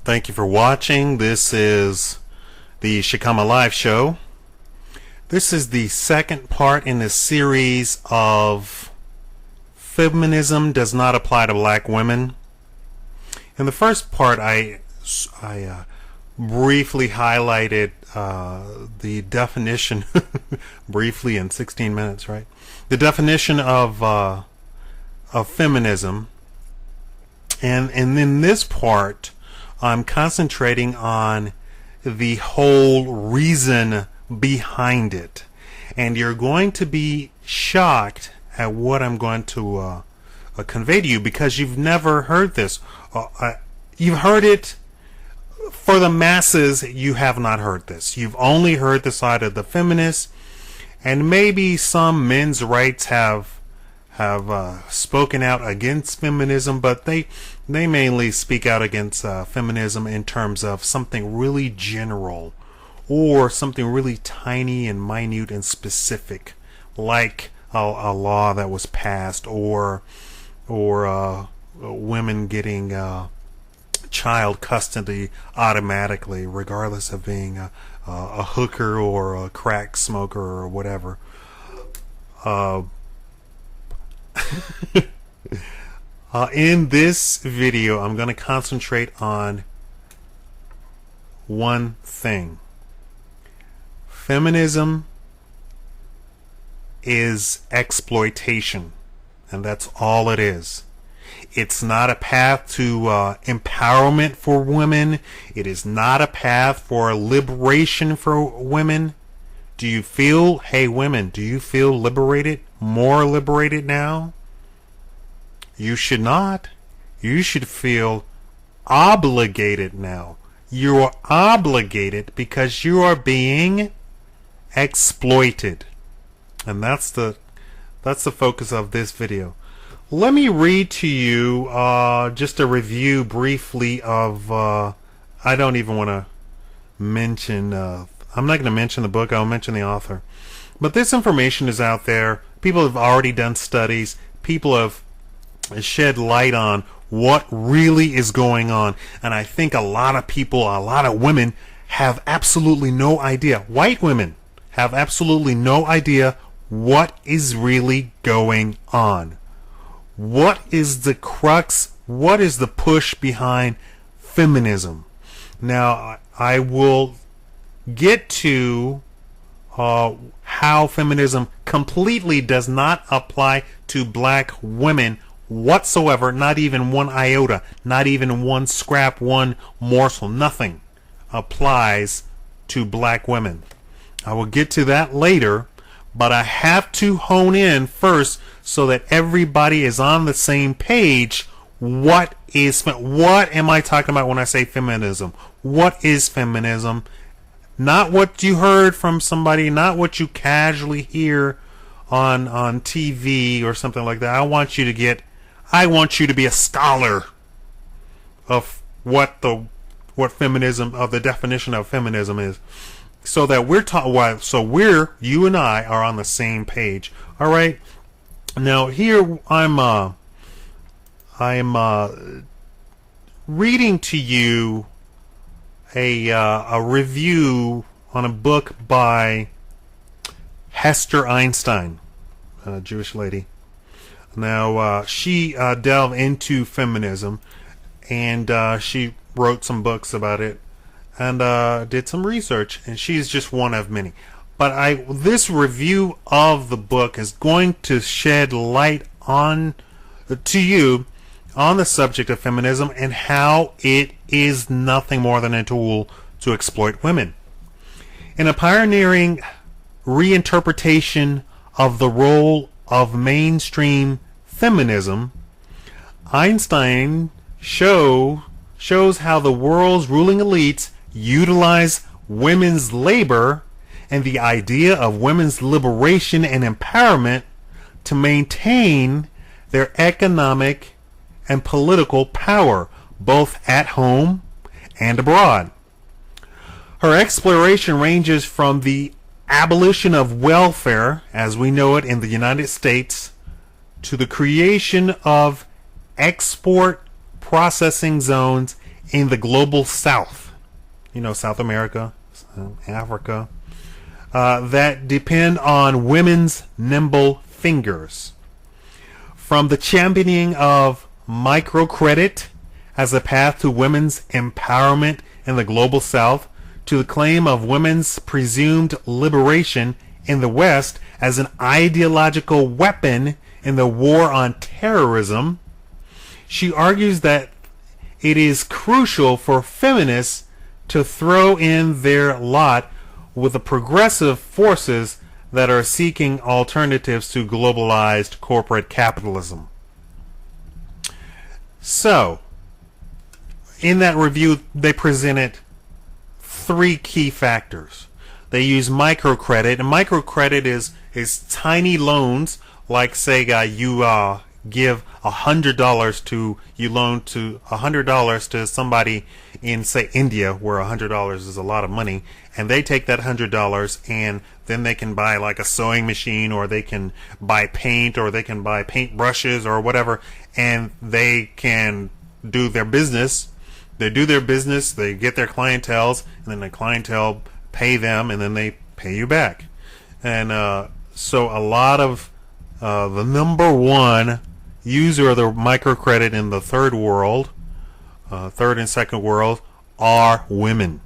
Thank you for watching. This is the Shakaama Live Show. This is the second part in the series of Feminism Does Not Apply to Black Women. In the first part, I briefly highlighted the definition, briefly in 16 minutes, right? The definition of feminism. And in this part, I'm concentrating on the whole reason behind it. And you're going to be shocked at what I'm going to convey to you, because you've never heard this. You've heard it for the masses. You have not heard this. You've only heard the side of the feminists, and maybe some men's rights have spoken out against feminism, but they mainly speak out against feminism in terms of something really general or something really tiny and minute and specific, like a law that was passed, or women getting child custody automatically, regardless of being a hooker or a crack smoker or whatever. In this video, I'm going to concentrate on one thing. Feminism is exploitation, and that's all it is. It's not a path to empowerment for women. It is not a path for liberation for women. Do you feel, hey women, do you feel liberated? More liberated now? You should not. You should feel obligated now. You are obligated because you are being exploited. And that's the focus of this video. Let me read to you just a review briefly of I don't even want to mention I'm not going to mention the book. I'll mention the author. But this information is out there. People have already done studies. People have shed light on what really is going on. And I think a lot of people, a lot of women have absolutely no idea. White women have absolutely no idea what is really going on. What is the crux? What is the push behind feminism? Now, I will get to how feminism completely does not apply to black women whatsoever, not even one iota, not even one scrap, one morsel, nothing applies to black women. I will get to that later, but I have to hone in first so that everybody is on the same page. What am I talking about when I say feminism? What is feminism? Not what you heard from somebody, not what you casually hear on TV or something like that. I want you to be a scholar of what feminism, of the definition of feminism is, so that you and I are on the same page. All right. Now here I'm reading to you a review on a book by Hester Einstein, a Jewish lady. Now she delved into feminism, and she wrote some books about it, and did some research, and she's just one of many. But this review of the book is going to shed light to you on the subject of feminism and how it is nothing more than a tool to exploit women. In a pioneering reinterpretation of the role of mainstream feminism, Einstein shows how the world's ruling elites utilize women's labor and the idea of women's liberation and empowerment to maintain their economic and political power, both at home and abroad. Her exploration ranges from the abolition of welfare, as we know it in the United States, to the creation of export processing zones in the global South, South America, Africa, that depend on women's nimble fingers. From the championing of microcredit as a path to women's empowerment in the global South, to the claim of women's presumed liberation in the West as an ideological weapon in the war on terrorism, she argues that it is crucial for feminists to throw in their lot with the progressive forces that are seeking alternatives to globalized corporate capitalism. So, in that review, they presented 3 key factors. They use microcredit, and microcredit is tiny loans, like say you give you loan to $100 to somebody in say India, where $100 is a lot of money, and they take that $100 and then they can buy like a sewing machine, or they can buy paint, or they can buy paint brushes or whatever, and they can do their business. They do their business, they get their clienteles, and then the clientele pay them, and then they pay you back. And so a lot of the number one user of the microcredit in the third and second world are women.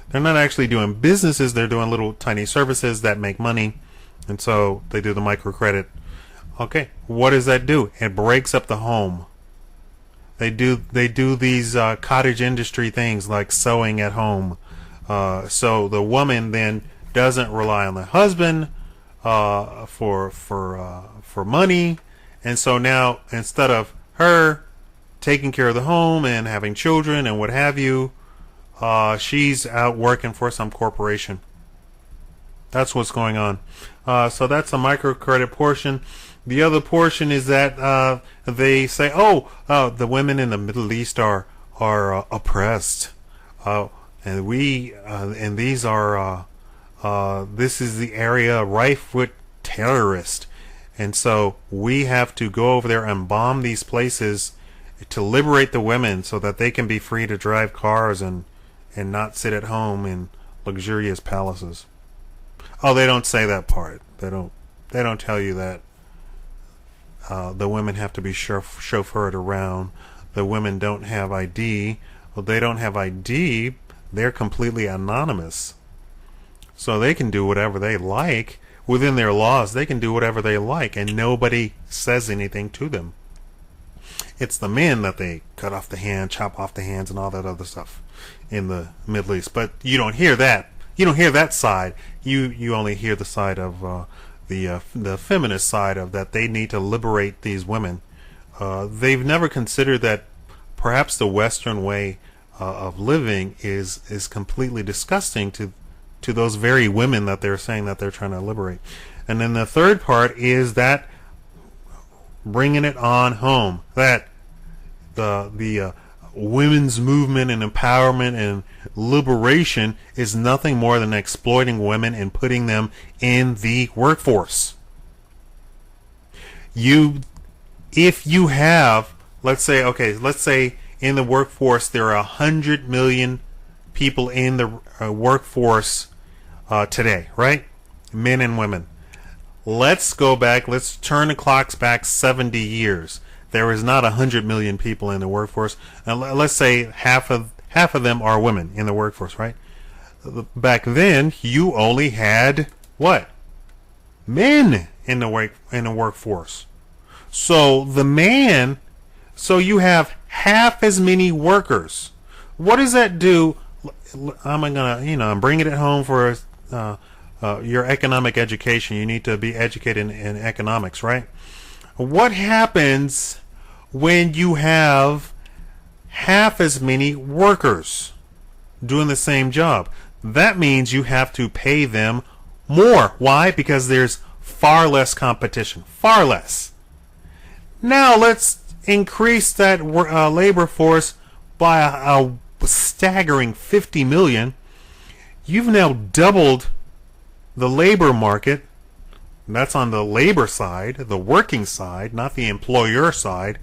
They're not actually doing businesses, they're doing little tiny services that make money, and so they do the microcredit. Okay, what does that do? It breaks up the home. They do these cottage industry things like sewing at home. So the woman then doesn't rely on the husband for money, and so now instead of her taking care of the home and having children and what have you, she's out working for some corporation. That's what's going on. So that's a microcredit portion. The other portion is that they say, the women in the Middle East are oppressed, and these are this is the area rife with terrorists, and so we have to go over there and bomb these places to liberate the women so that they can be free to drive cars and not sit at home in luxurious palaces. Oh, they don't say that part. They don't tell you that. The women have to be chauffeured around. The women don't have ID. Well, they don't have ID. They're completely anonymous. So they can do whatever they like. Within their laws, they can do whatever they like, and nobody says anything to them. It's the men that they cut off the hand, chop off the hands, and all that other stuff in the Middle East. But you don't hear that. You don't hear that side. You only hear the side of the feminist side of that they need to liberate these women. They've never considered that perhaps the Western way of living is completely disgusting to those very women that they're saying that they're trying to liberate. And then the third part is that bringing it on home, that the women's movement and empowerment and liberation is nothing more than exploiting women and putting them in the workforce. If you have, let's say in the workforce there are 100 million people in the workforce today, right? Men and women. Let's go back. Let's turn the clocks back 70 years. There is not 100 million people in the workforce. And let's say half of them are women in the workforce, right? Back then, you only had what? Men in the workforce. So you have half as many workers. What does that do? I'm bringing it home for your economic education. You need to be educated in economics, right? What happens when you have half as many workers doing the same job? That means you have to pay them more. Why? Because there's far less competition. Far less. Now let's increase that labor force by a staggering 50 million. You've now doubled the labor market. That's on the labor side, the working side, not the employer side.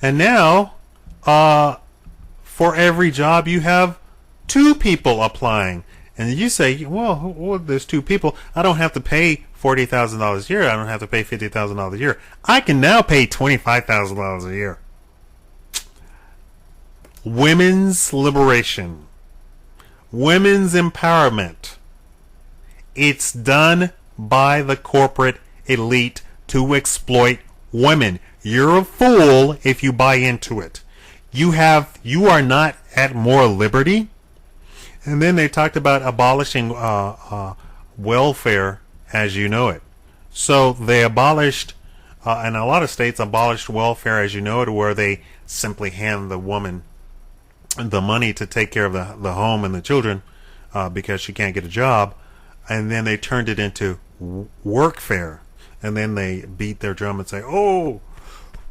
And now for every job you have 2 people applying. And you say, well, there's 2 people. I don't have to pay $40,000 a year. I don't have to pay $50,000 a year. I can now pay $25,000 a year. Women's liberation. Women's empowerment. It's done by the corporate elite to exploit women. You're a fool if you buy into it. You are not at more liberty. And then they talked about abolishing welfare as you know it. So they abolished, and a lot of states abolished welfare as you know it, where they simply hand the woman the money to take care of the home and the children because she can't get a job. And then they turned it into workfare. And then they beat their drum and say, oh,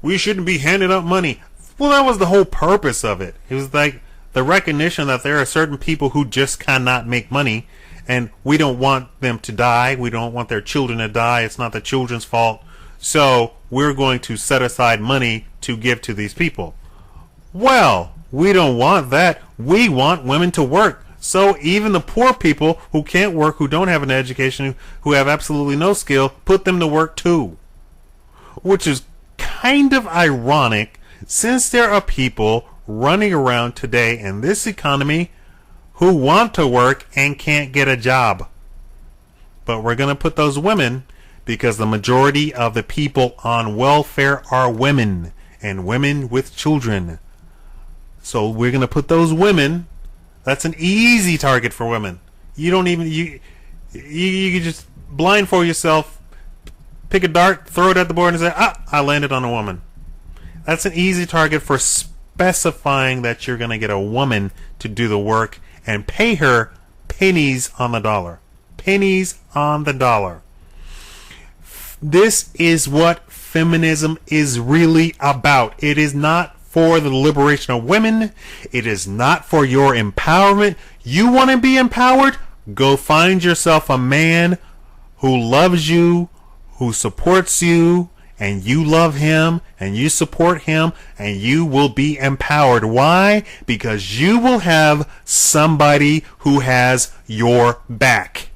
we shouldn't be handing out money. Well, that was the whole purpose of it. It was like the recognition that there are certain people who just cannot make money, and we don't want them to die. We don't want their children to die. It's not the children's fault. So we're going to set aside money to give to these people. Well, we don't want that. We want women to work. So even the poor people who can't work, who don't have an education, who have absolutely no skill, put them to work too. Which is kind of ironic, since there are people running around today in this economy who want to work and can't get a job. But we're going to put those women, because the majority of the people on welfare are women, and women with children. So we're going to put those women. That's an easy target for women. You don't even, you can just blindfold yourself, pick a dart, throw it at the board and say, I landed on a woman. That's an easy target for specifying that you're going to get a woman to do the work and pay her pennies on the dollar. Pennies on the dollar. This is what feminism is really about. It is not for the liberation of women. It is not for your empowerment. You want to be empowered? Go find yourself a man who loves you, who supports you, and you love him, and you support him, and you will be empowered. Why? Because you will have somebody who has your back.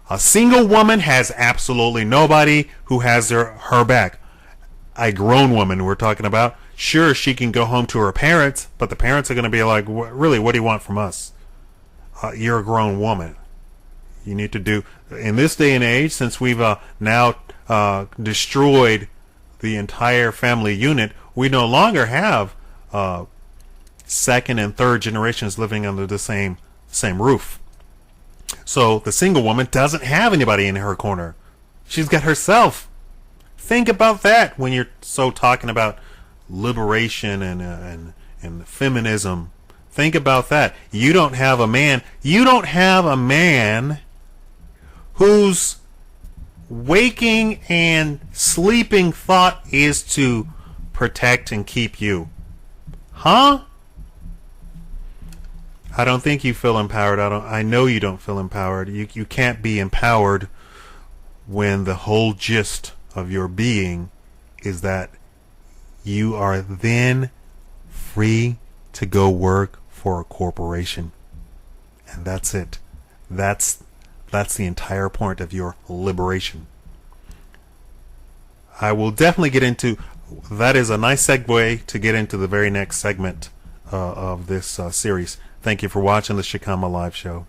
A single woman has absolutely nobody who has her back. A grown woman we're talking about. Sure, she can go home to her parents, but the parents are going to be like, really, what do you want from us? You're a grown woman. You need to do, in this day and age, since we've now destroyed the entire family unit, we no longer have second and third generations living under the same roof. So the single woman doesn't have anybody in her corner. She's got herself. Think about that when you're so talking about liberation and feminism. Think about that. You don't have a man. You don't have a man whose waking and sleeping thought is to protect and keep you. Huh? I don't think you feel empowered. I know you don't feel empowered. You can't be empowered when the whole gist of your being is that you are then free to go work for a corporation. And that's it. That's the entire point of your liberation. I will definitely get into, that is a nice segue to get into the very next segment of this series. Thank you for watching the Shakaama Live Show.